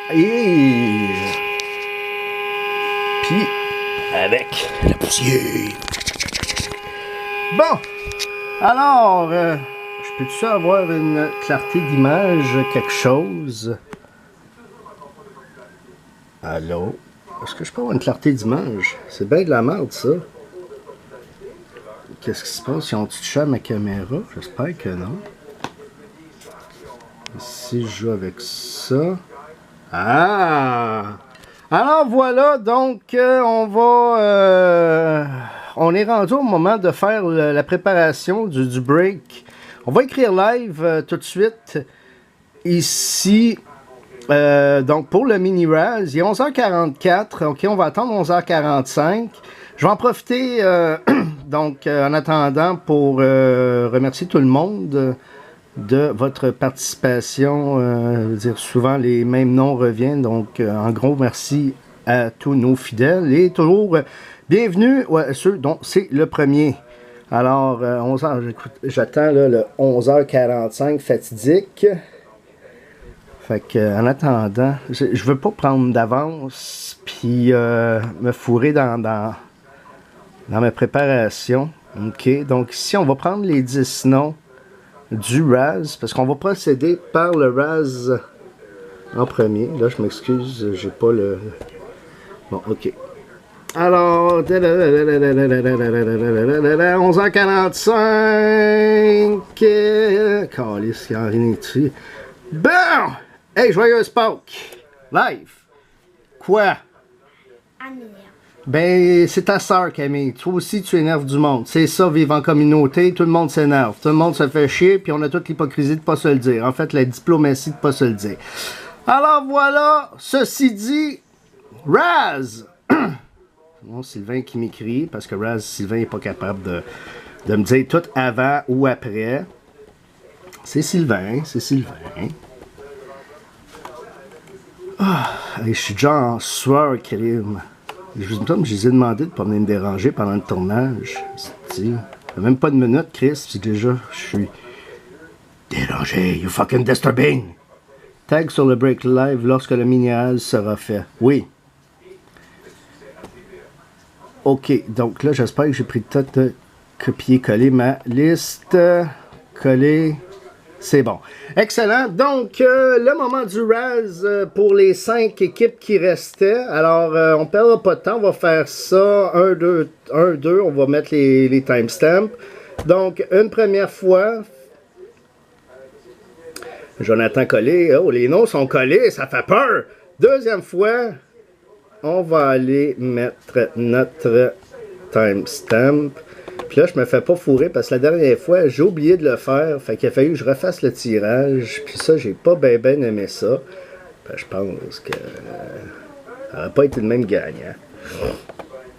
Et puis avec la poussière. Bon, alors, je peux-tu avoir une clarté d'image, quelque chose? Allô? Est-ce que je peux avoir une clarté d'image? C'est bien de la merde, ça. Qu'est-ce qui se passe? Ils ont touché à ma caméra? J'espère que non. Si je joue avec ça... Ah! Alors voilà, donc on est rendu au moment de faire la préparation du break. On va écrire live tout de suite ici. Donc pour le mini Raz, il est 11h44. Ok, on va attendre 11h45. Je vais en profiter donc en attendant pour remercier tout le monde de votre participation. Je veux dire, souvent les mêmes noms reviennent, donc en gros merci à tous nos fidèles et toujours bienvenue à ceux dont c'est le premier. Alors 11h, j'attends le 11h45 fatidique. Fait que en attendant, je veux pas prendre d'avance puis me fourrer dans ma préparation. Ok, donc ici on va prendre les 10 noms du Raz, parce qu'on va procéder par le Raz en premier. Là, je m'excuse, j'ai pas le... Bon, ok. Alors, 11h45. Calice, il y a rien dessus. Bon! Hey, joyeuse Pâques! Live! Quoi? Ben, c'est ta sœur, Camille. Toi aussi, tu énerves du monde. C'est ça, vivre en communauté. Tout le monde s'énerve. Tout le monde se fait chier, puis on a toute l'hypocrisie de pas se le dire. En fait, la diplomatie de pas se le dire. Alors, voilà. Ceci dit, Raz! Bon, Sylvain qui m'écrit, parce que Raz, Sylvain n'est pas capable de me dire tout avant ou après. C'est Sylvain, c'est Sylvain. Ah, je suis déjà en sueur, crime. Je les ai demandé de ne pas venir me déranger pendant le tournage. Il n'y a même pas de minute, Chris, puis déjà, je suis dérangé. You fucking disturbing. Tag sur le break live lorsque le mini-Raz sera fait. Oui. Ok, donc là, j'espère que j'ai pris le temps de copier-coller ma liste. Coller. C'est bon. Excellent. Donc, le moment du Raz pour les 5 équipes qui restaient. Alors, on ne perdra pas de temps. On va faire ça. 1, 2, 1, 2. On va mettre les timestamps. Donc, une première fois. Jonathan collé. Oh, les noms sont collés. Ça fait peur. Deuxième fois. On va aller mettre notre timestamp. Puis là, je me fais pas fourrer parce que la dernière fois, j'ai oublié de le faire. Fait qu'il a fallu que je refasse le tirage. Puis ça, j'ai pas bien aimé ça. Ben, je pense que ça n'aurait pas été le même gagnant.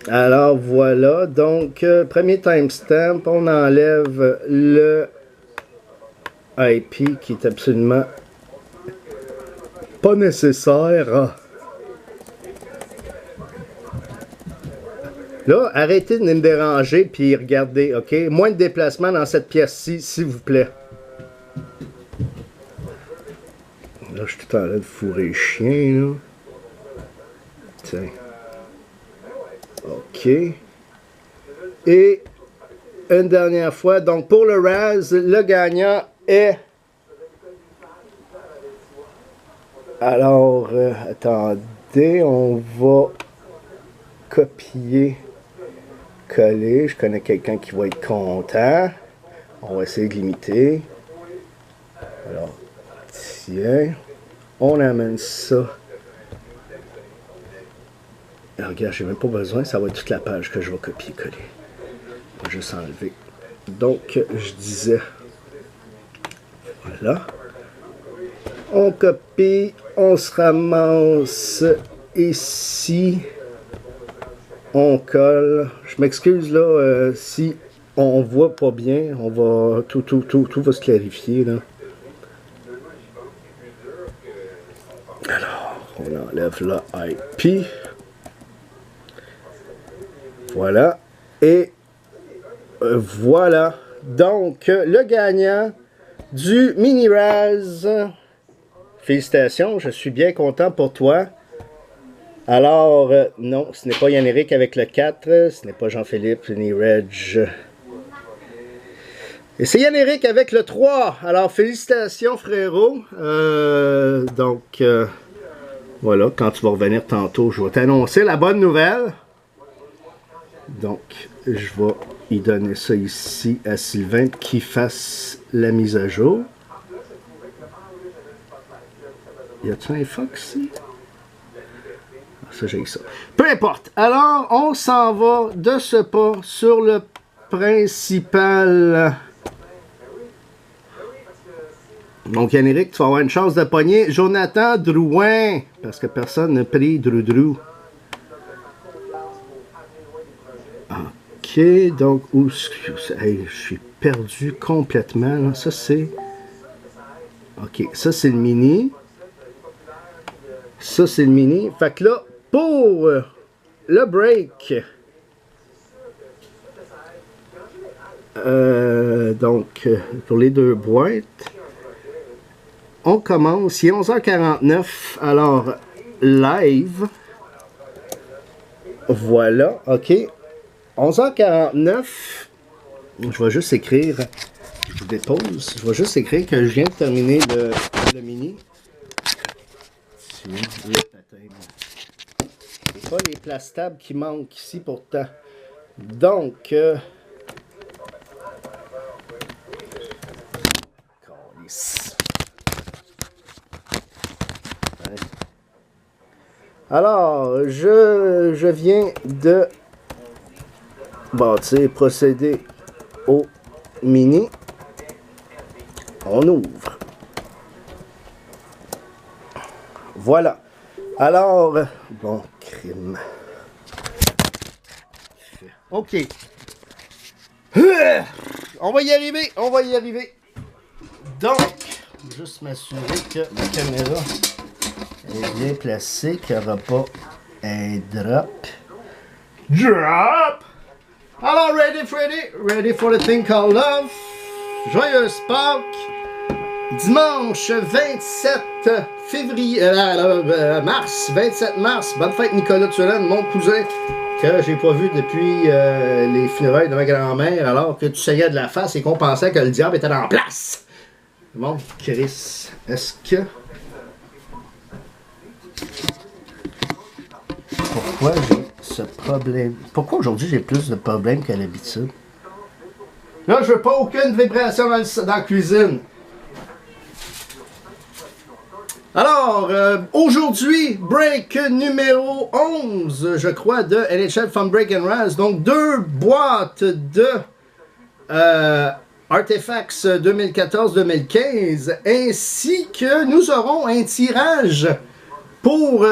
Alors voilà. Donc, premier timestamp, on enlève le IP qui est absolument pas nécessaire. Là, arrêtez de me déranger, puis regardez, ok? Moins de déplacement dans cette pièce-ci, s'il vous plaît. Là, je suis tout en train de fourrer le chien, là. Tiens. Ok. Et une dernière fois, donc pour le Raz, le gagnant est... Alors, attendez, on va copier... coller. Je connais quelqu'un qui va être content. On va essayer de limiter. Alors, tiens. On amène ça. Alors, regarde, j'ai même pas besoin. Ça va être toute la page que je vais copier-coller. On va juste enlever. Donc, je disais. Voilà. On copie. On se ramasse ici. On colle. Je m'excuse là si on voit pas bien. On va tout va se clarifier là. Alors, on enlève le IP. Voilà. Et voilà. Donc, le gagnant du mini Raz Félicitations, je suis bien content pour toi. Alors, non, ce n'est pas Yann-Éric avec le 4, ce n'est pas Jean-Philippe ni Reg. Et c'est Yann-Éric avec le 3. Alors, félicitations, frérot. Voilà, quand tu vas revenir tantôt, je vais t'annoncer la bonne nouvelle. Donc, je vais y donner ça ici à Sylvain qui fasse la mise à jour. Y a-t-il un Fox ici? Ça, j'ai ça. Peu importe. Alors, on s'en va de ce pas sur le principal. Donc, Yann-Éric, tu vas avoir une chance de pogner Jonathan Drouin. Parce que personne n'a pris Drew. Ok, donc, hey, je suis perdu complètement. Là. Ça, c'est... Ok, ça, c'est le mini. Ça, c'est le mini. Fait que là, pour le break... pour les deux boîtes... On commence, il est 11h49, alors live, voilà, ok, 11h49, je vais juste écrire, je vous dépose, je vais juste écrire que je viens de terminer le mini. C'est pas les plastables qui manquent ici pourtant, donc, alors, je viens de bâtir, procéder au mini. On ouvre. Voilà. Alors, bon, crime. OK. On va y arriver, on va y arriver. Donc, juste m'assurer que la caméra est bien placée, qu'il n'y aura pas un drop. Drop! Alors, ready for the thing called love. Joyeuse Pâques. Dimanche 27 février, mars, 27 mars. Bonne fête Nicolas Turenne, mon cousin, que j'ai pas vu depuis les funérailles de ma grand-mère, alors que tu saillais de la face et qu'on pensait que le diable était en place. Bon, Chris, est-ce que... Pourquoi j'ai ce problème? Pourquoi aujourd'hui j'ai plus de problèmes qu'à l'habitude? Là, je veux pas aucune vibration dans la cuisine. Alors, aujourd'hui, break numéro 11, je crois, de NHL Fun Break and Raz. Donc, 2 boîtes de Artifacts 2014-2015, ainsi que nous aurons un tirage pour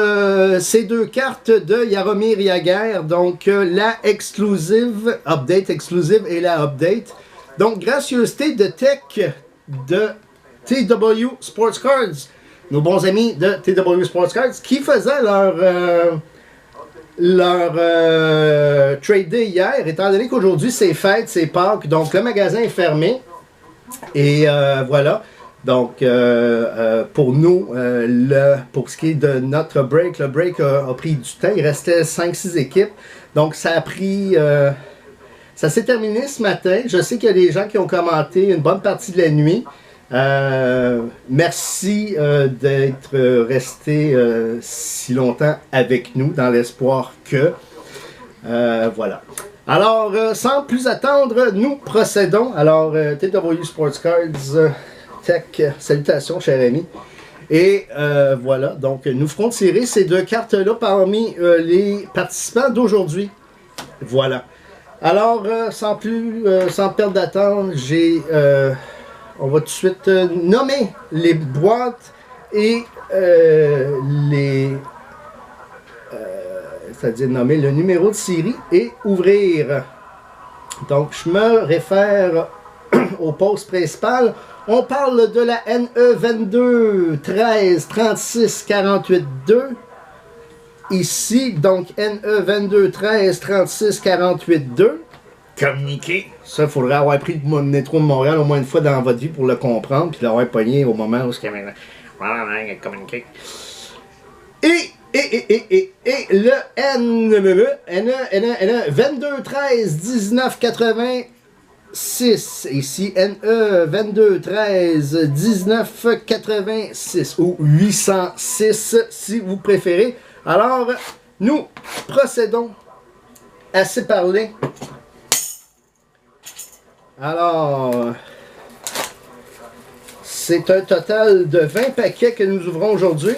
ces 2 cartes de Jaromir Jagr, donc la exclusive, update exclusive et la update. Donc, gracieuseté de tech de TW Sports Cards, nos bons amis de TW Sports Cards, qui faisaient leur trade day hier, étant donné qu'aujourd'hui c'est fête, c'est Pâques, donc le magasin est fermé. Et voilà. Donc, pour nous, pour ce qui est de notre break, le break a pris du temps. Il restait 5-6 équipes. Donc, ça a pris... ça s'est terminé ce matin. Je sais qu'il y a des gens qui ont commenté une bonne partie de la nuit. Merci d'être resté si longtemps avec nous, dans l'espoir que... voilà. Alors, sans plus attendre, nous procédons. Alors, TW Sports Cards... Tech, salutations, cher ami. Et voilà, donc nous ferons tirer ces 2 cartes-là parmi les participants d'aujourd'hui. Voilà. Alors, sans perdre d'attente, on va tout de suite nommer les boîtes et c'est-à-dire nommer le numéro de série et ouvrir. Donc, je me réfère au poste principal. On parle de la NE 22 13 36 48 2. Ici, donc NE 22 13 36 48 2. Communiquer. Ça, il faudrait avoir pris le métro de Montréal au moins une fois dans votre vie pour le comprendre, puis l'avoir pogné au moment où Et le NE 22 13 19 86. Ici NE 22 13 19 86 ou 806 si vous préférez. Alors, nous procédons à se parler. Alors, c'est un total de 20 paquets que nous ouvrons aujourd'hui.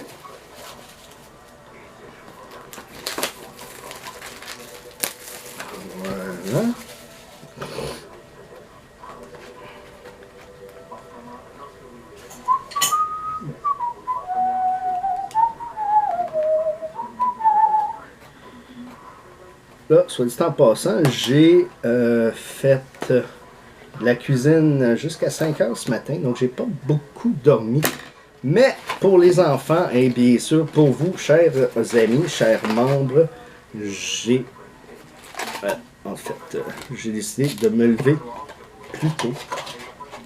Voilà. Là, soit dit en passant, j'ai fait la cuisine jusqu'à 5 heures ce matin, donc j'ai pas beaucoup dormi. Mais pour les enfants et bien sûr pour vous, chers amis, chers membres, j'ai j'ai décidé de me lever plus tôt.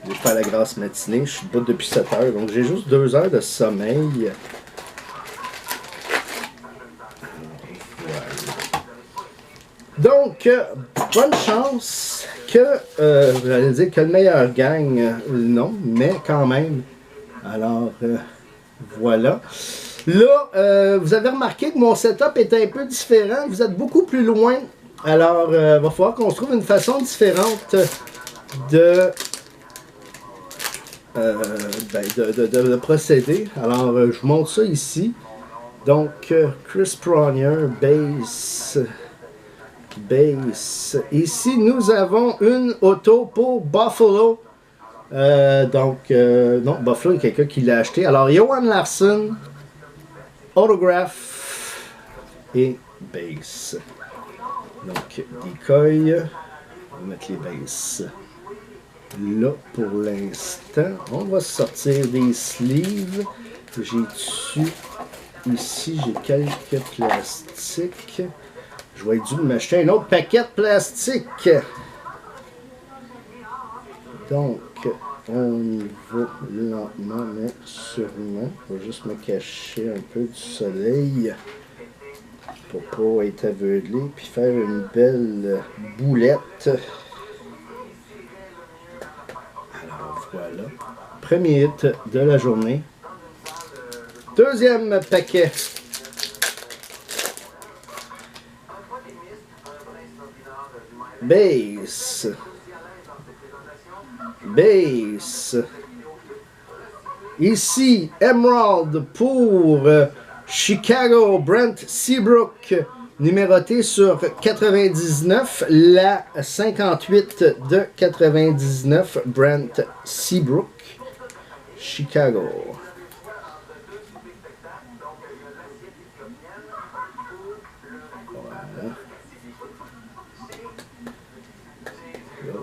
Je vais faire la grasse matinée, je suis debout depuis 7 heures, donc j'ai juste 2 heures de sommeil. Donc, bonne chance que, vous allez dire que le meilleur gagne, non, mais quand même. Alors, voilà. Là, vous avez remarqué que mon setup est un peu différent. Vous êtes beaucoup plus loin. Alors, il va falloir qu'on se trouve une façon différente de procéder. Alors, je vous montre ça ici. Donc, Chris Pronier, bass. Ici, nous avons une auto pour Buffalo. Non, Buffalo, il y a quelqu'un qui l'a acheté. Alors, Johan Larsson, autographe et bass. Donc, decoy. On va mettre les basses là pour l'instant. On va sortir des sleeves. J'ai dessus, ici, j'ai quelques plastiques. Je vais être dû m'acheter un autre paquet de plastique. Donc, on y va lentement, mais sûrement. Je vais juste me cacher un peu du soleil pour pas être aveuglé, puis faire une belle boulette. Alors voilà. Premier hit de la journée. Deuxième paquet. Bass. Ici, Emerald pour Chicago, Brent Seabrook, numéroté sur 99, la 58 de 99, Brent Seabrook, Chicago. Voilà.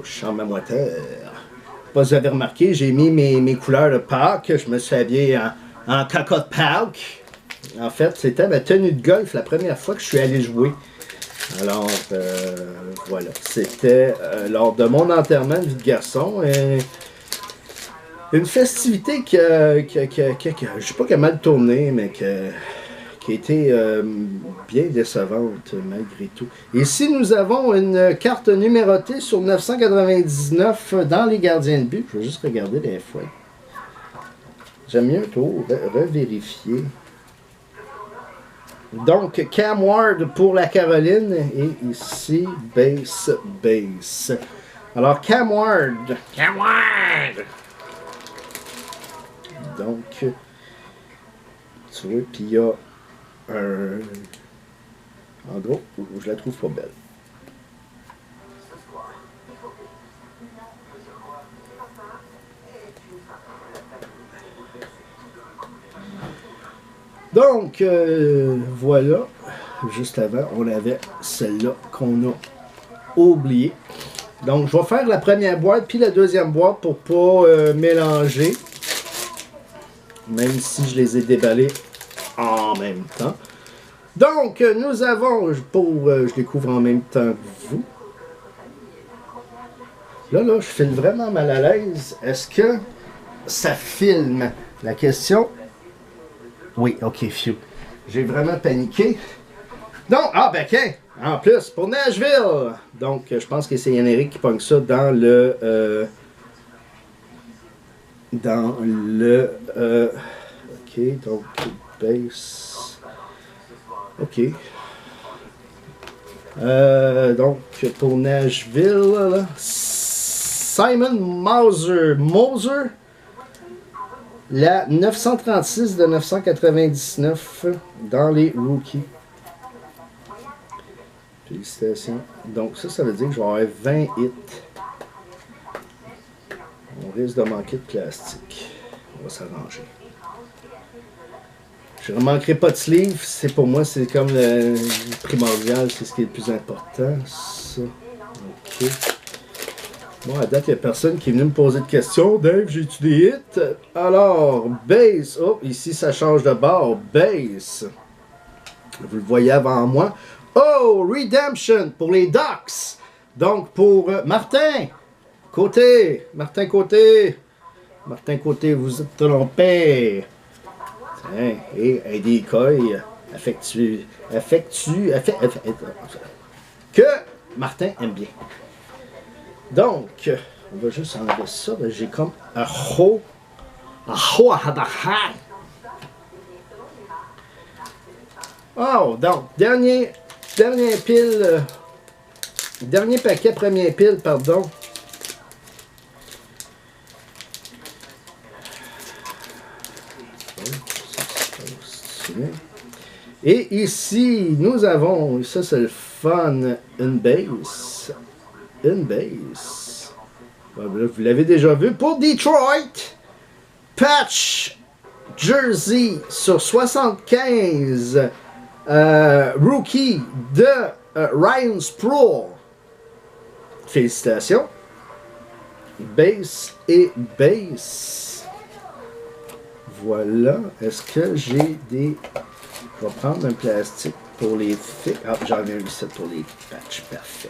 Je chante ma moteur. Pas si vous avez remarqué, j'ai mis mes couleurs de Pâques. Je me suis habillé en cocotte Pâques. En fait, c'était ma tenue de golf la première fois que je suis allé jouer. Alors, voilà. C'était lors de mon enterrement de vie de garçon. Une festivité je sais pas qui a mal tourné, mais qui a été bien décevante malgré tout. Ici, nous avons une carte numérotée sur 999 dans les gardiens de but. Je vais juste regarder les fois. J'aime mieux tout revérifier. Donc, Cam Ward pour la Caroline et ici, bass. Alors, Cam Ward. Donc, tu vois, puis il y a en gros, je la trouve pas belle. Donc, voilà. Juste avant, on avait celle-là qu'on a oubliée. Donc, je vais faire la première boîte puis la deuxième boîte pour pas mélanger. Même si je les ai déballés en même temps. Donc, nous avons, je découvre en même temps que vous. Là, je file vraiment mal à l'aise. Est-ce que ça filme? La question Oui, ok, phew. J'ai vraiment paniqué. Donc, ah ben tiens, en plus, pour Nashville. Donc, je pense que c'est Yann Eric qui pogne ça dans le... ok, donc, base... Ok. Donc, pour Nashville, là, Simon Moser, la 936 de 999 dans les rookies. Félicitations. Donc, ça veut dire que je vais avoir 20 hits. On risque de manquer de plastique. On va s'arranger. Je ne manquerai pas de sleeve. C'est pour moi, c'est comme le primordial. C'est ce qui est le plus important. Ça. Ok. Bon, à date, il n'y a personne qui est venu me poser de questions. Dave, j'ai-tu des hits? Alors, base. Oh, ici, ça change de bord. Base. Vous le voyez avant moi. Oh, Redemption pour les Ducks. Donc, pour Martin Côté. Martin Côté. Martin Côté, vous êtes trompé. Tiens, et un décoil que Martin aime bien. Donc, on va juste enlever ça. J'ai comme un ho. Oh, donc, dernier pile. Dernier paquet, premier pile, pardon. Et ici, nous avons, ça c'est le fun, une base. Une base. Vous l'avez déjà vu pour Detroit. Patch Jersey sur 75. Rookie de Ryan Sproul. Félicitations. Base et base. Voilà. Est-ce que j'ai des... Je vais prendre un plastique pour les fixes. Ah, j'en ai un ici pour les patchs. Parfait.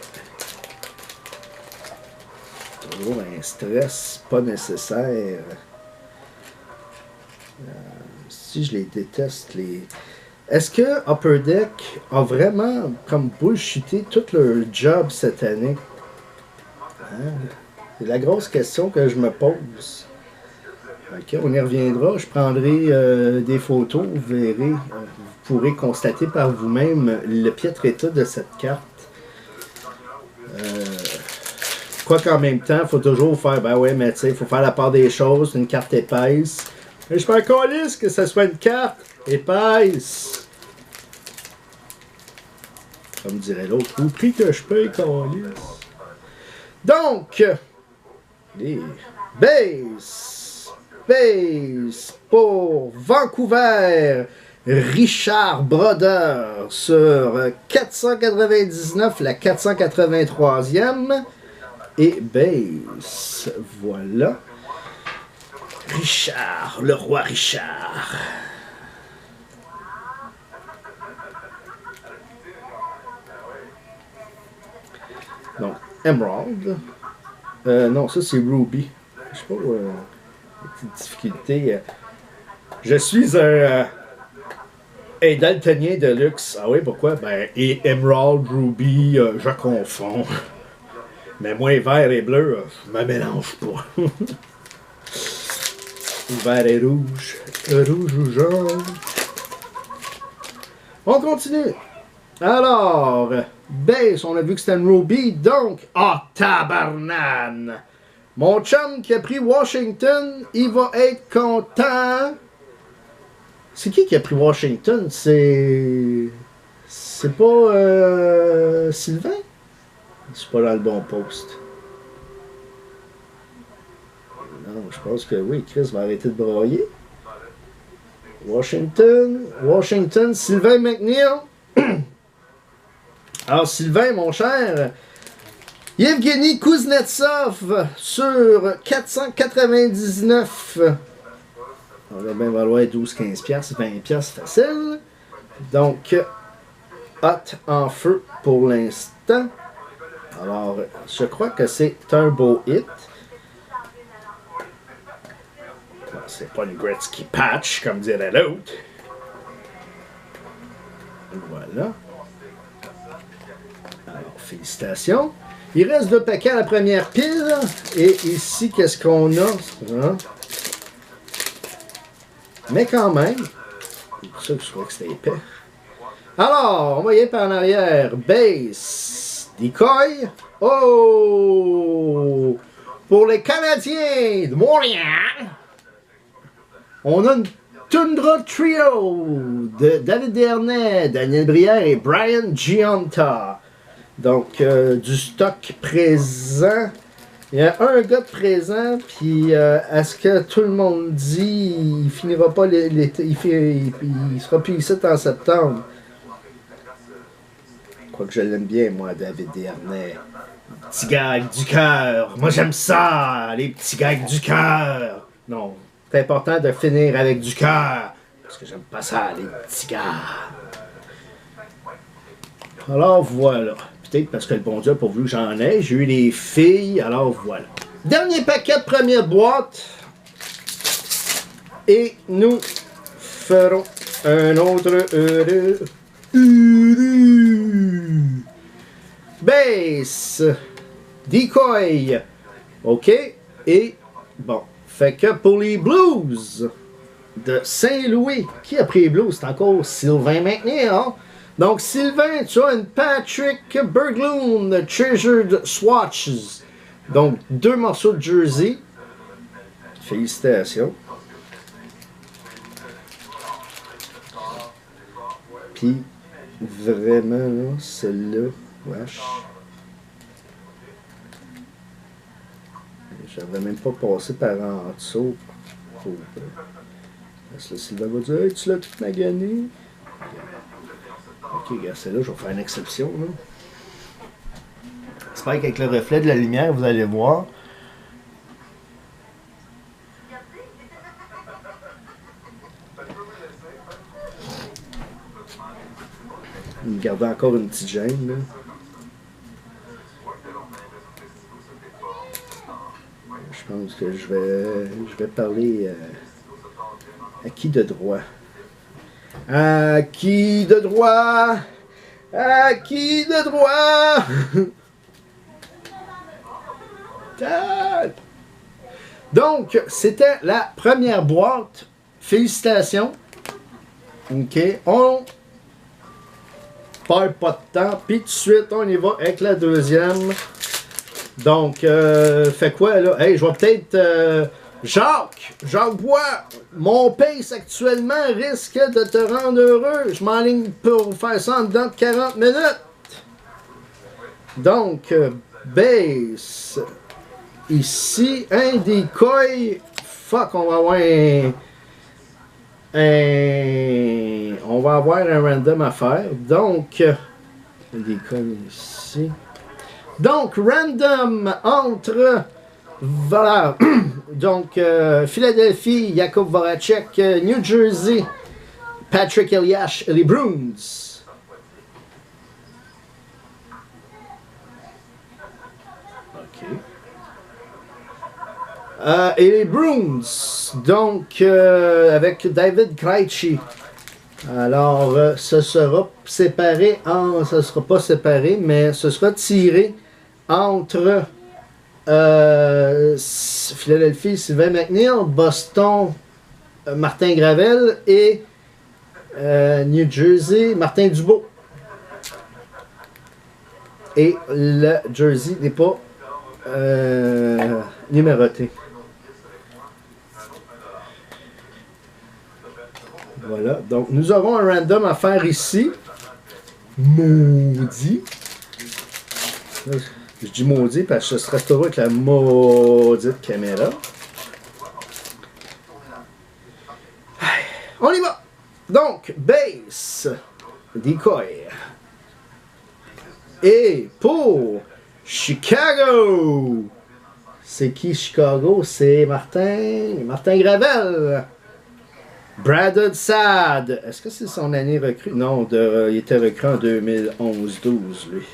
Toujours un stress pas nécessaire. Si je les déteste, les... Est-ce que Upper Deck a vraiment comme bullshité tout leur job cette année? Hein? C'est la grosse question que je me pose. Ok, on y reviendra. Je prendrai des photos, vous verrez. Vous pourrez constater par vous-même le piètre état de cette carte. Quoi qu'en même temps, il faut toujours faire, ben ouais, mais tu sais, il faut faire la part des choses, une carte épaisse. Mais je fais un calice que ce soit une carte épaisse. Comme dirait l'autre, au prix que je paye, calice. Donc, les base pour Vancouver, Richard Brodeur sur 499, la 483e. Et base, voilà. Richard, le roi Richard. Donc, Emerald. Non, ça c'est Ruby. Je sais pas, petite difficulté. Je suis un daltonien de luxe. Ah oui, pourquoi? Ben, et Emerald, Ruby, je confonds. Mais moi, vert et bleu, je me mélange pas. Vert et rouge. Rouge ou jaune. On continue. Alors, base, on a vu que c'était une Ruby, donc, tabarnane! Mon chum qui a pris Washington, il va être content. C'est qui a pris Washington? C'est pas Sylvain? C'est pas dans le bon poste. Non, je pense que oui, Chris va arrêter de broyer. Washington, Sylvain McNeil. Alors, Sylvain, mon cher, Yevgeny Kuznetsov sur 499. On va bien valoir 12-15$, 20$ facile. Donc, hot en feu pour l'instant. Alors, je crois que c'est un beau hit. C'est pas une Gretzky patch, comme dirait l'autre. Voilà. Alors, félicitations. Il reste 2 paquets à la première pile. Et ici, qu'est-ce qu'on a? Hein? Mais quand même, c'est pour ça que je trouvais que c'était épais. Alors, on va y aller par en arrière. Base, decoy. Oh! Pour les Canadiens de Montréal, on a une Tundra Trio de David Dernay, Daniel Brière et Brian Giunta. Donc, du stock présent. Il y a un gars de présent, puis à ce que tout le monde dit, il finira pas l'été, il sera plus ici en septembre. Quoique je l'aime bien, moi, David Dernay. Petit gag du cœur. Moi, j'aime ça, les petits gags du cœur. Non, c'est important de finir avec du cœur, parce que j'aime pas ça, les petits gars. Alors, voilà. Peut-être parce que le bon Dieu a pourvu que j'en ai. J'ai eu les filles, alors voilà. Dernier paquet de première boîte. Et nous ferons un autre heureux. Base. Decoy. OK. Et bon. Fait que pour les Blues de Saint-Louis, qui a pris les Blues? C'est encore Sylvain maintenant, hein? Donc, Sylvain, tu as une Patrick Berglund Treasured Swatches. Donc, 2 morceaux de jersey. Félicitations. Puis, vraiment, là, celle-là, wesh. J'avais même pas passé par en dessous. Parce que Sylvain va dire, hey, tu l'as tout magané. Ok, regarde, celle-là, je vais faire une exception. J'espère qu'avec le reflet de la lumière, vous allez voir. Il me gardait encore une petite gêne, là. Je pense que je vais parler à qui de droit? À qui de droit? À qui de droit? Donc, c'était la première boîte. Félicitations. OK. On perd pas de temps. Puis tout de suite, on y va avec la deuxième. Donc, fait quoi là? Hey, je vais peut-être... Jacques Bois, mon pace actuellement risque de te rendre heureux. Je m'enligne pour faire ça en dedans de 40 minutes. Donc, base. Ici, un decoy. Fuck, on va avoir on va avoir un random à faire. Donc, un decoy ici. Donc, random entre... Voilà. Donc, Philadelphie, Jakub Voracek, New Jersey, Patrick Elias et les Bruins. OK. Et les Bruins, donc, avec David Krejci. Alors, ce sera séparé en... Ce sera pas séparé, mais ce sera tiré entre... Philadelphie, Sylvain McNeil, Boston, Martin Gravel et New Jersey, Martin Dubois. Et le jersey n'est pas numéroté. Voilà, donc nous aurons un random à faire ici. Maudit. Je dis maudit parce que ce sera toujours avec la maudite caméra. On y va! Donc, base, decoy. Et pour Chicago, c'est qui Chicago? C'est Martin Gravel. Brad Sad. Est-ce que c'est son année recrue? Non, il était recru en 2011-12, lui.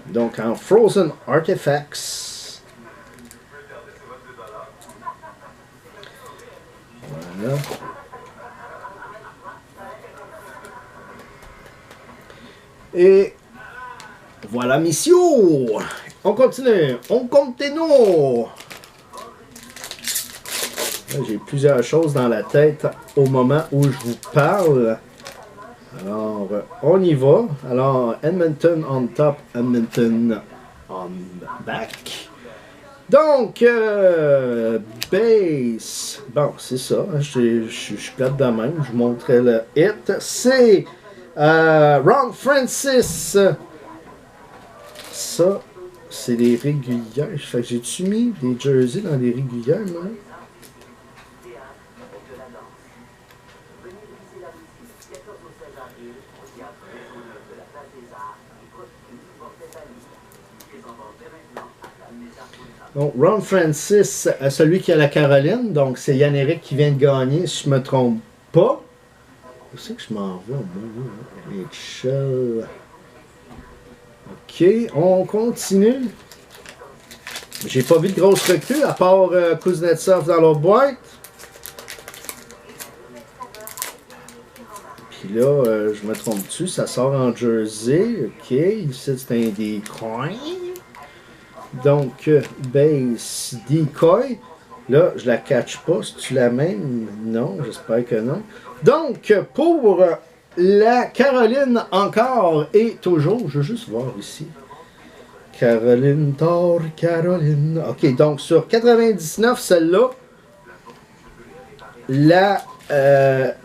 Donc, en Frozen Artifacts. Voilà. Et voilà, mission. On continue. On continue. J'ai plusieurs choses dans la tête au moment où je vous parle. Alors, on y va. Alors, Edmonton on top, Edmonton on back. Donc, base. Bon, c'est ça. Je suis plate de même. Je vous montrais le hit. C'est Ron Francis. Ça, c'est les régulières. Fait que j'ai-tu mis des jerseys dans les régulières, moi? Donc, Ron Francis, celui qui a la Caroline, donc c'est Yann-Éric qui vient de gagner, si je ne me trompe pas. Où c'est que je m'en vais, moi? HL. Ok, on continue. J'ai pas vu de grosse recrue, à part Kuznetsov dans l'autre boîte. Puis là, je me trompe-tu, ça sort en jersey. Ok, ici c'est un decoy. Donc, base decoy. Là, je la catch pas. C'est-tu la même? Non, j'espère que non. Donc, pour la Caroline encore et toujours, je veux juste voir ici. Caroline Thor, Caroline. Ok, donc sur 99, celle-là, la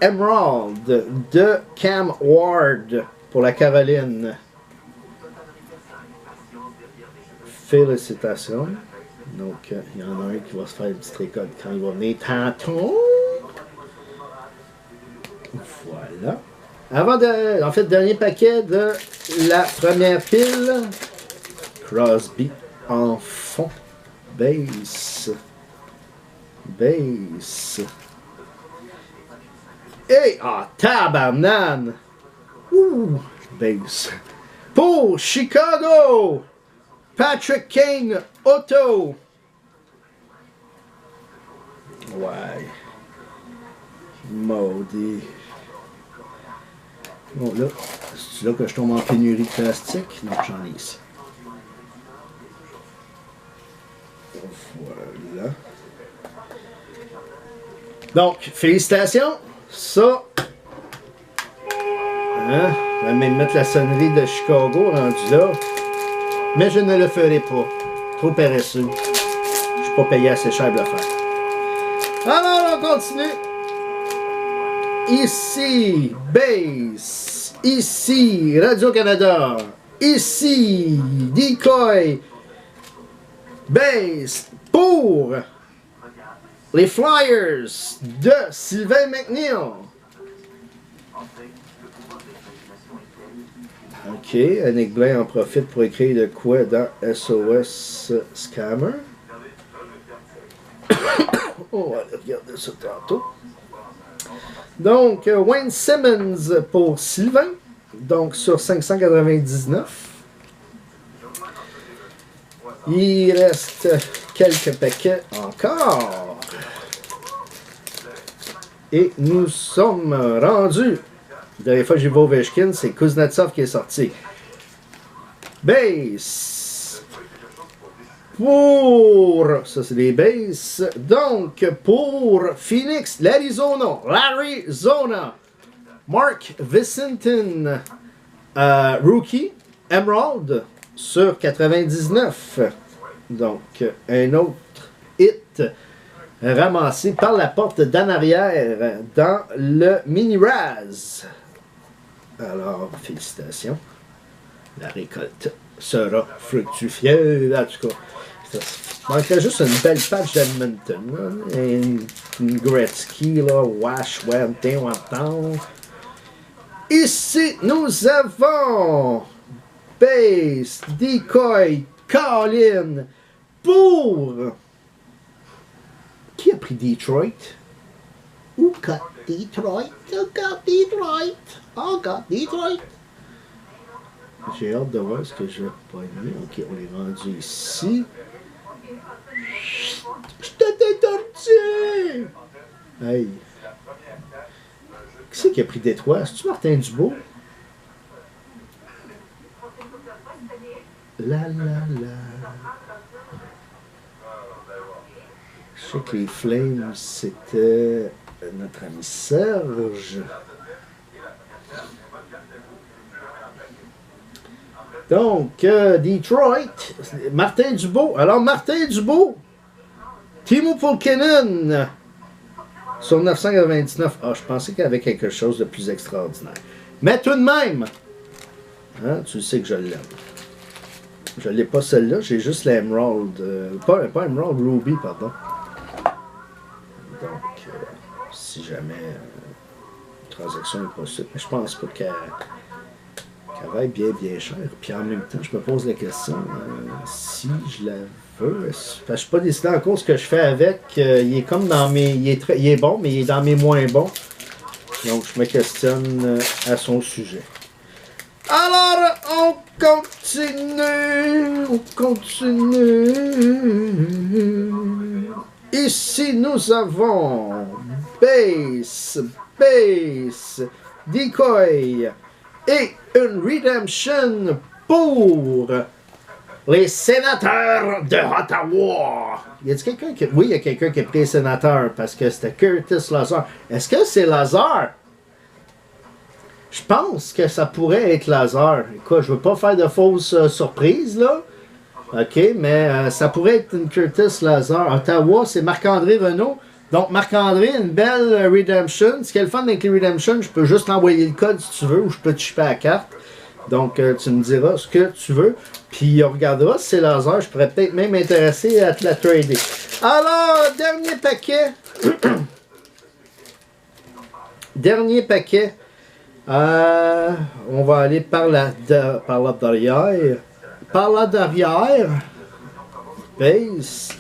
Emerald de Cam Ward pour la Caroline. Félicitations. Donc, il y en a un qui va se faire une petite récolte quand il va venir tantôt. Voilà. Avant de, en fait, dernier paquet de la première pile. Crosby en fond. Base. Base. Et, ah, tabarnane! Ouh, base. Pour Chicago! Patrick Kane, auto. Ouais. Maudit. Bon, là, c'est là que je tombe en pénurie de plastique. Non, j'en ai ici. Voilà. Donc, félicitations. Ça. Hein? Je vais même mettre la sonnerie de Chicago rendu là. Mais je ne le ferai pas. Trop paresseux. Je ne suis pas payé assez cher de le faire. Alors, on continue. Ici, base. Ici, Radio-Canada. Ici, decoy. Base pour les Flyers de Sylvain McNeil. Ok, Annick Blain en profite pour écrire de quoi dans SOS Scammer. On va aller regarder ça tantôt. Donc, Wayne Simmons pour Sylvain. Donc, sur 599. Il reste quelques paquets encore. Et nous sommes rendus. La dernière fois que j'ai vu Ovechkin, c'est Kuznetsov qui est sorti. Base. Pour... Ça, c'est des bases. Donc, pour Phoenix, l'Arizona. Mark Vicentin. Rookie. Emerald. Sur 99. Donc, un autre hit ramassé par la porte d'en arrière dans le mini-raz. Alors, félicitations. La récolte sera fructifiée. En tout cas, il manquerait juste une belle patch d'Edmonton. Une Gretzky, là, Wash, Wanton. Ici, nous avons Base, Decoy, Colin pour... Qui a pris Detroit? Who got Detroit? Who got Detroit? Oh, got Detroit. J'ai hâte de voir ce que je vais pogner. Ok, on est rendu ici. Je t'ai tortillé! Hey. Qui c'est qui a pris Détroit? C'est-tu Martin Dubois? La la la. Je sais que les Flames, c'était notre ami Serge. Donc, Detroit, Martin Dubois. Alors, Martin Dubois, Timo Pulkkinen sur 999. Ah, je pensais qu'il y avait quelque chose de plus extraordinaire. Mais tout de même, hein, tu sais que je l'aime. Je l'ai pas celle-là, j'ai juste l'Emerald. Pas Emerald, Ruby, pardon. Donc, si jamais une transaction est possible, mais je pense pas qu'elle va être bien chère. Puis en même temps, je me pose la question, si je la veux, parce que je suis pas décidé encore ce que je fais avec. Il est comme dans mes... Il est bon, mais il est dans mes moins bons. Donc, je me questionne à son sujet. Alors, on continue. Ici, nous avons Base, Decoy et une Redemption pour les sénateurs de Ottawa. Y a-t-il quelqu'un qui... Oui, il y a quelqu'un qui a pris les sénateurs parce que c'était Curtis Lazar. Est-ce que c'est Lazar? Je pense que ça pourrait être Lazar. Écoute, je veux pas faire de fausses surprises, là. OK, mais ça pourrait être une Curtis Lazar. Ottawa, c'est Marc-André Renault. Donc, Marc-André, une belle Redemption. Ce qui est le fun avec les Redemption, je peux juste t'envoyer le code si tu veux, ou je peux te chipper la carte. Donc, tu me diras ce que tu veux. Puis, on regardera si c'est Lazar. Je pourrais peut-être même m'intéresser à te la trader. Alors, dernier paquet. Dernier paquet. On va aller par la derrière. Par la derrière. Base.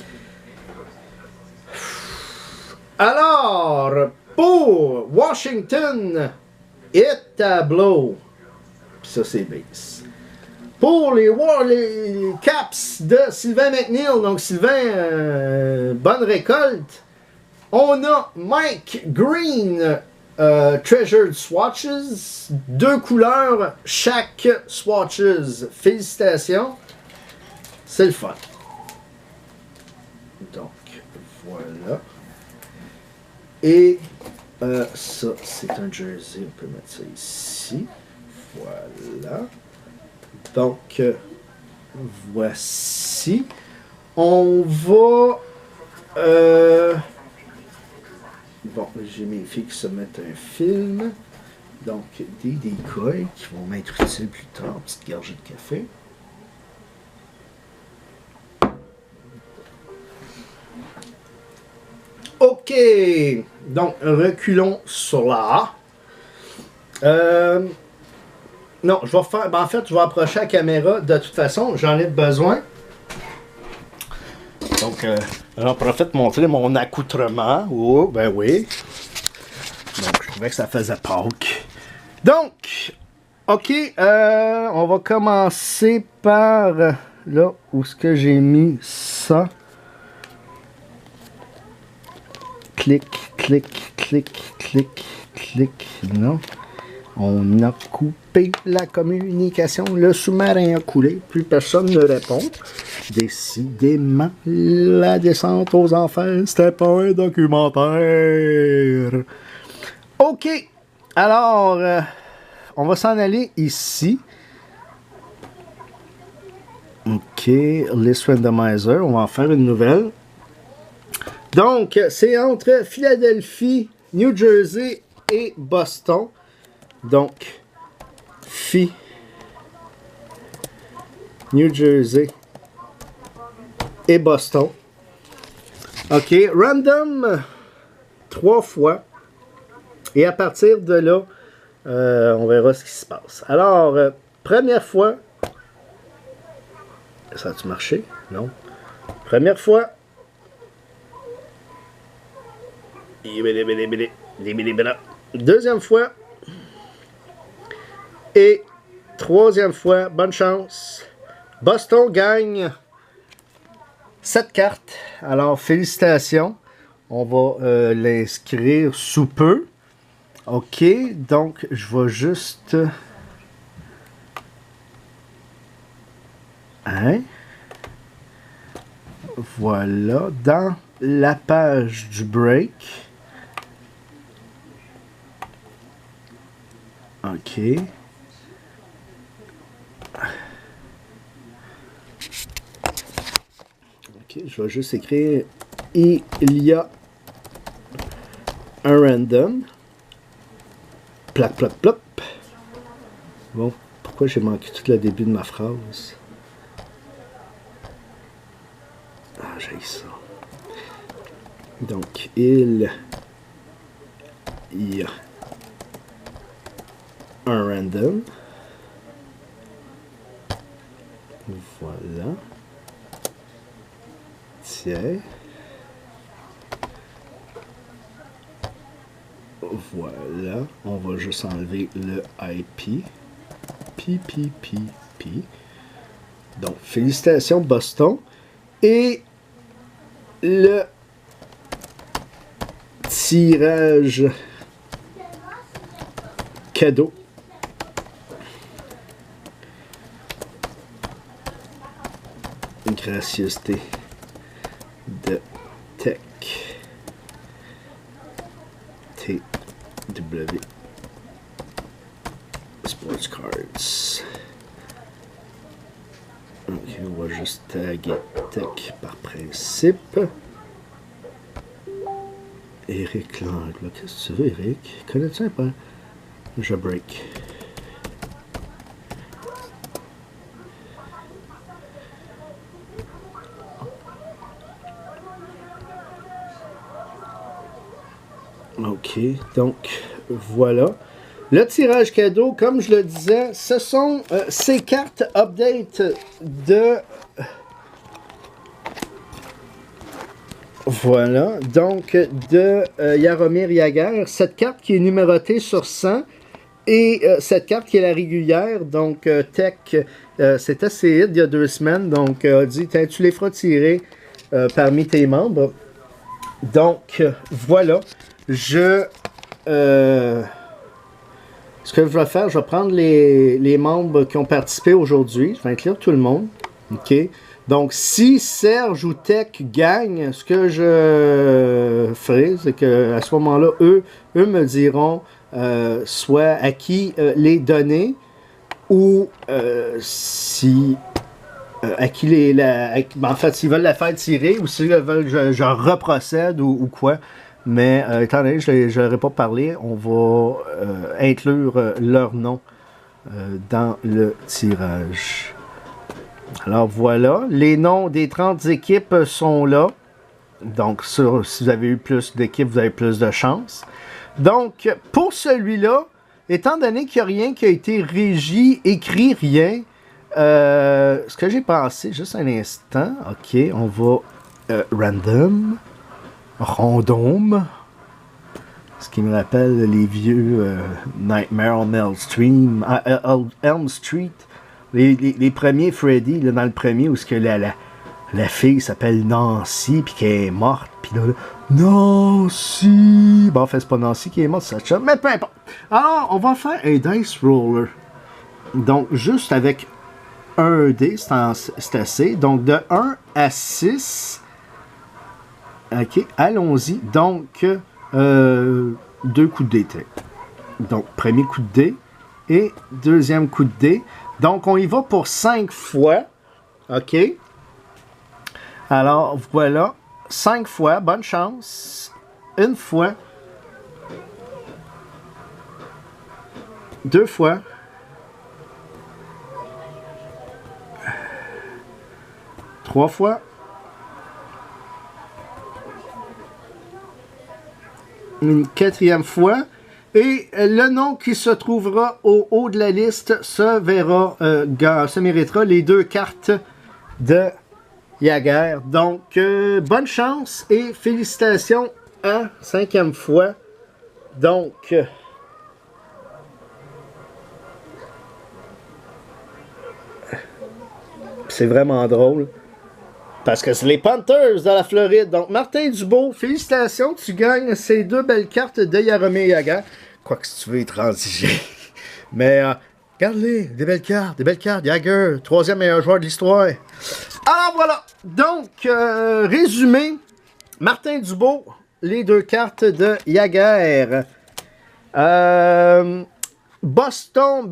Alors, pour Washington et Tableau. Puis ça, c'est base. Pour les Caps de Sylvain McNeil. Donc, Sylvain, bonne récolte. On a Mike Green. Treasured Swatches, 2 couleurs chaque Swatches. Félicitations, c'est le fun. Donc voilà. Et ça, c'est un jersey, on peut mettre ça ici. Voilà. Donc voici. On va bon, j'ai mes filles qui se mettent un film. Donc, des decoys qui vont m'être utiles plus tard. Petite gorgée de café. OK. Donc, reculons sur la A. Non, je vais faire... Ben, en fait, je vais approcher la caméra. De toute façon, j'en ai besoin. Donc, j'en profite de montrer mon accoutrement. Oh, ben oui. Donc, je trouvais que ça faisait Pâques. Donc, OK, on va commencer par là où est-ce que j'ai mis ça. Clic, clic, clic, clic, clic. Non. On a coupé la communication. Le sous-marin a coulé. Plus personne ne répond. Décidément, la descente aux enfers, c'était pas un documentaire. OK. Alors, on va s'en aller ici. OK. List Randomizer. On va en faire une nouvelle. Donc, c'est entre Philadelphie, New Jersey et Boston. Donc, New Jersey et Boston. OK, random 3 fois. Et à partir de là, on verra ce qui se passe. Alors, première fois. Ça a-tu marché? Non. Première fois. Deuxième fois. Et troisième fois, bonne chance. Boston gagne 7 cartes. Alors, félicitations. On va l'inscrire sous peu. OK, donc je vais juste Hein? Voilà, dans la page du break. OK. OK, je vais juste écrire il y a un random. Plop, plop, plop. Bon, pourquoi j'ai manqué tout le début de ma phrase? Ah, j'ai ça. Donc, il y a un random. Voilà. Tiens. Voilà. On va juste enlever le IP. Pi. Donc, félicitations Boston. Et le tirage cadeau. Une gracieuseté de Tech TW Sports Cards. Ok, on va juste taguer Tech par principe. Eric Langle. Qu'est-ce que tu veux, Eric? Connais-tu un peu? Je break. OK, donc voilà. Le tirage cadeau, comme je le disais, ce sont ces cartes update de... Voilà, donc de Jaromir Jagr. Cette carte qui est numérotée sur 100 et cette carte qui est la régulière. Donc Tech, c'est assez hit il y a 2 semaines. Donc a dit, tu les feras tirer parmi tes membres. Donc voilà. Ce que je vais faire, je vais prendre les membres qui ont participé aujourd'hui. Je vais inclure tout le monde. OK. Donc, si Serge ou Tech gagne, ce que je ferai, c'est qu'à ce moment-là, eux me diront soit à qui les donner ou si à qui en fait, s'ils veulent la faire tirer ou s'ils veulent que je reprocède ou quoi. Mais étant donné que je n'aurais pas parlé, on va inclure leur nom dans le tirage. Alors voilà, les noms des 30 équipes sont là. Donc si vous avez eu plus d'équipes, vous avez plus de chance. Donc pour celui-là, étant donné qu'il n'y a rien qui a été régi, écrit rien, ce que j'ai pensé, juste un instant, OK, on va random. Random, ce qui me rappelle les vieux Nightmare on Elm Street, les premiers Freddy, là, dans le premier où ce que la fille s'appelle Nancy puis qu'elle est morte, puis là, Nancy, bon en fait c'est pas Nancy qui est morte, c'est ça, mais peu importe. Alors on va faire un dice roller, donc juste avec un dé, c'est assez, donc de 1 à 6. OK, allons-y. Donc, 2 coups de dé. Donc, premier coup de dé et deuxième coup de dé. Donc, on y va pour 5 fois. OK. Alors, voilà. 5 fois. Bonne chance. Une fois. 2 fois. 3 fois. Une 4e fois. Et le nom qui se trouvera au haut de la liste se méritera les 2 cartes de Jagr. Donc, bonne chance et félicitations à 5e fois. Donc, c'est vraiment drôle. Parce que c'est les Panthers de la Floride. Donc, Martin Dubois, félicitations. Tu gagnes ces 2 belles cartes de Jaromir Jagr. Quoique si tu veux y transiger. Mais Regardez, des belles cartes, des belles cartes. Jagger, troisième meilleur joueur de l'histoire. Alors voilà. Donc, résumé. Martin Dubeau, les deux cartes de Jagger. Boston,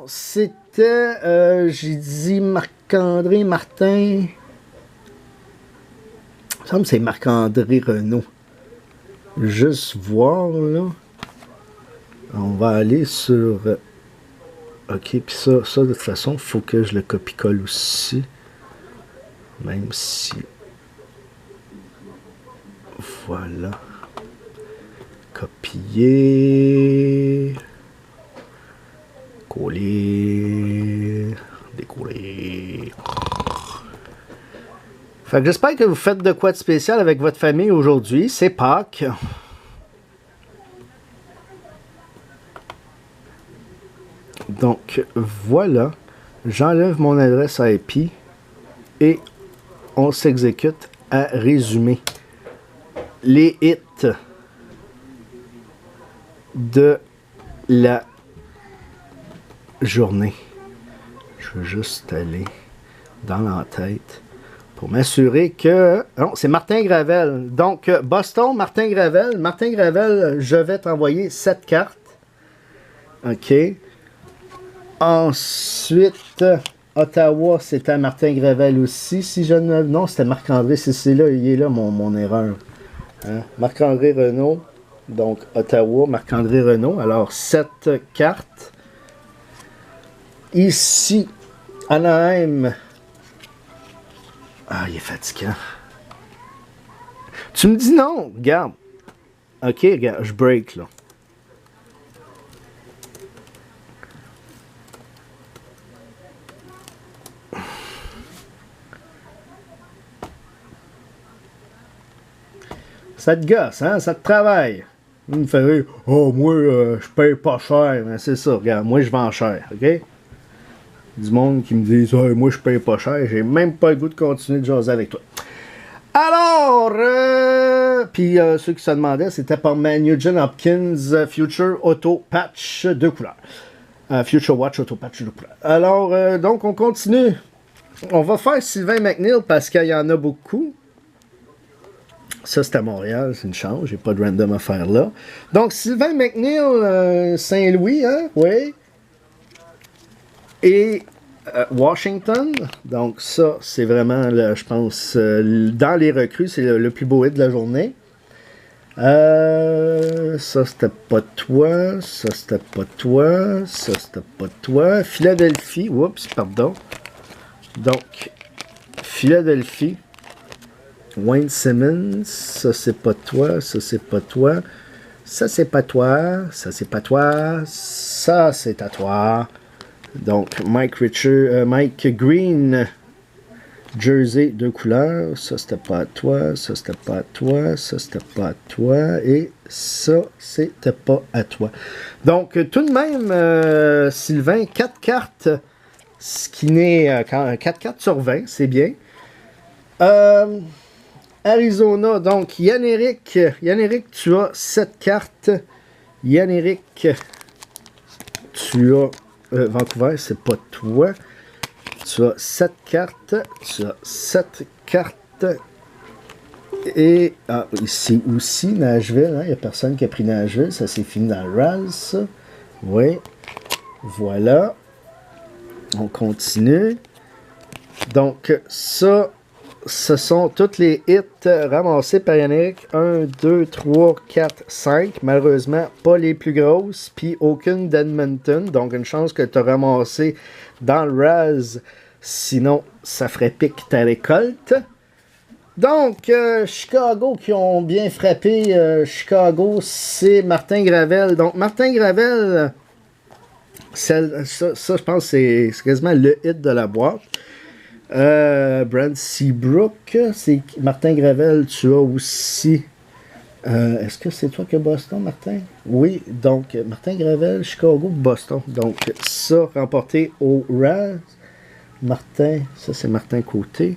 c'était, j'ai dit Marc-André Martin. Il me semble que c'est Marc-André Renaud. Juste voir, là. On va aller sur... OK, puis ça, de toute façon, il faut que je le copie-colle aussi. Même si... Voilà. Copier. Coller. Décoller. Fait que j'espère que vous faites de quoi de spécial avec votre famille aujourd'hui. C'est Pâques. Donc, voilà. J'enlève mon adresse IP et on s'exécute à résumer les hits de la journée. Je vais juste aller dans l'entête pour m'assurer que... Non, c'est Martin Gravel. Donc, Boston, Martin Gravel. Martin Gravel, je vais t'envoyer 7 cartes. OK. Ensuite, Ottawa, c'était Martin Gravel aussi. Si je ne... Non, c'était Marc-André. C'est là, il est là mon erreur. Hein? Marc-André Renaud. Donc, Ottawa, Marc-André Renaud. Alors, 7 cartes. Ici, Anaheim. Ah, il est fatigant. Tu me dis non, regarde. OK, regarde, je break, là. Ça te gosse, hein? Ça te travaille. Il me fait rire. Oh, moi, je paye pas cher. C'est ça, regarde, moi, je vends cher, OK? Du monde qui me dit oh, moi, je paye pas cher. J'ai même pas le goût de continuer de jaser avec toi. Alors, puis ceux qui se demandaient, c'était par Nugent Hopkins Future Auto Patch de couleur. Future Watch Auto Patch de couleur. Alors, donc, on continue. On va faire Sylvain McNeil parce qu'il y en a beaucoup. Ça, c'est à Montréal, c'est une chance. J'ai pas de random à faire là. Donc, Sylvain McNeil, Saint-Louis, hein? Oui. Et Washington. Donc, ça, c'est vraiment, je pense, dans les recrues, c'est le plus beau hit de la journée. Ça, c'était pas toi. Ça, c'était pas toi. Ça, c'était pas toi. Philadelphie. Oups, pardon. Donc, Philadelphie. Wayne Simmons. Ça, c'est pas toi. Ça, c'est pas toi. Ça, c'est pas toi. Ça, c'est pas toi. Ça, c'est à toi. Donc, Mike Green. Jersey, 2 couleurs. Ça, c'était pas à toi. Ça, c'était pas à toi. Ça, c'était pas à toi. Et ça, c'était pas à toi. Donc, tout de même, Sylvain, 4 cartes. Ce qui n'est 4 cartes sur 20. C'est bien. Arizona. Donc, Yann-Éric, tu as 7 cartes. Yann-Éric, tu as... Vancouver, c'est pas toi. Tu as 7 cartes. Tu as 7 cartes. Et ici aussi, Nashville. Il n'y a personne qui a pris Nashville. Ça, c'est fini dans le RAS. Oui. Voilà. On continue. Donc, ça, ce sont tous les hits ramassés par Yannick. 1, 2, 3, 4, 5. Malheureusement, pas les plus grosses. Puis aucune d'Edmonton. Donc, une chance que tu as ramassé dans le RAS. Sinon, ça ferait pique ta récolte. Donc, Chicago qui ont bien frappé. Chicago, c'est Martin Gravel. Donc, Martin Gravel, ça je pense, c'est quasiment le hit de la boîte. Brad Seabrook, c'est Martin Gravel, tu as aussi. Est-ce que c'est toi qui as Boston, Martin? Oui, donc Martin Gravel, Chicago, Boston. Donc, ça, remporté au RAS. Martin, ça c'est Martin Côté.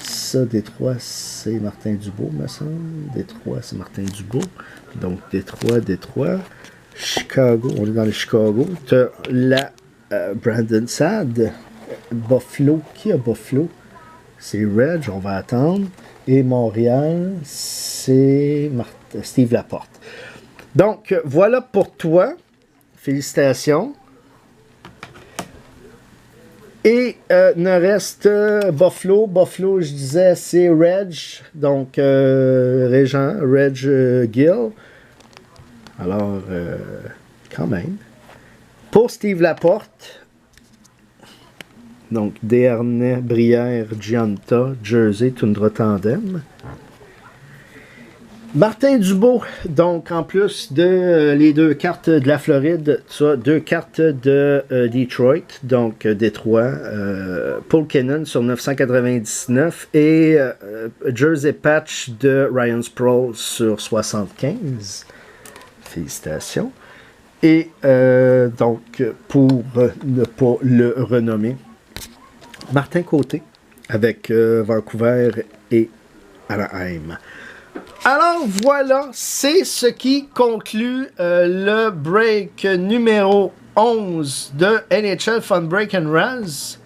Ça, Détroit, c'est Martin Dubeau, me semble. Détroit, c'est Martin Dubeau. Donc, Détroit. Chicago, on est dans le Chicago. Tu as la Brandon Saad. Buffalo, qui a Buffalo? C'est Reg, on va attendre. Et Montréal, c'est Steve Laporte. Donc, voilà pour toi. Félicitations. Et ne reste Buffalo. Buffalo, je disais, c'est Reg. Donc, Régent, Reg Gill. Alors, quand même. Pour Steve Laporte, donc Desharnais, Brière, Gianta, Jersey, Tundra Tandem. Martin Dubois, donc en plus de les 2 cartes de la Floride, tu as 2 cartes de Detroit, donc Détroit, Paul Kennan sur 999 et Jersey Patch de Ryan Sproul sur 75. Félicitations. Et donc, pour ne pas le renommer, Martin Côté avec Vancouver et Anaheim. Alors voilà, c'est ce qui conclut le break numéro 11 de NHL Fun Break and Raz.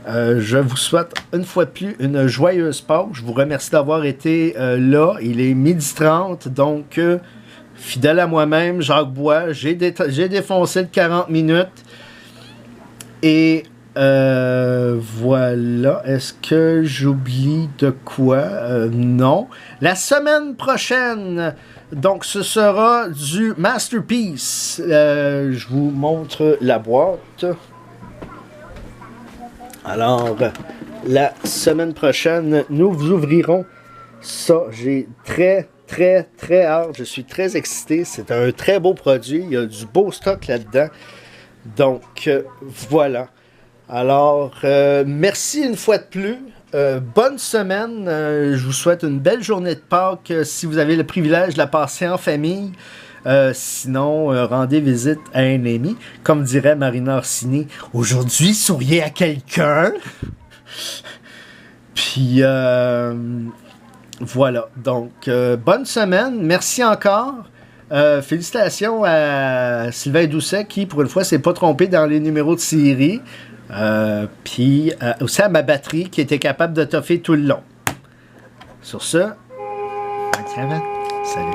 Je vous souhaite une fois de plus une joyeuse Pâques. Je vous remercie d'avoir été là. Il est 12h30, donc fidèle à moi-même, Jacques Bois. J'ai défoncé le 40 minutes. Et voilà. Est-ce que j'oublie de quoi? Non. La semaine prochaine, donc ce sera du Masterpiece. Je vous montre la boîte. Alors, la semaine prochaine, nous vous ouvrirons ça. J'ai très hâte. Je suis très excité. C'est un très beau produit. Il y a du beau stock là-dedans. Donc, voilà. Alors, merci une fois de plus. Bonne semaine. Je vous souhaite une belle journée de Pâques si vous avez le privilège de la passer en famille. Sinon, rendez visite à un ami. Comme dirait Marina Orsini, aujourd'hui, souriez à quelqu'un. Puis, voilà. Donc, bonne semaine. Merci encore. Félicitations à Sylvain Doucet qui, pour une fois, s'est pas trompé dans les numéros de série. Puis aussi à ma batterie qui était capable de toffer tout le long. Sur ce, bonne semaine. Salut.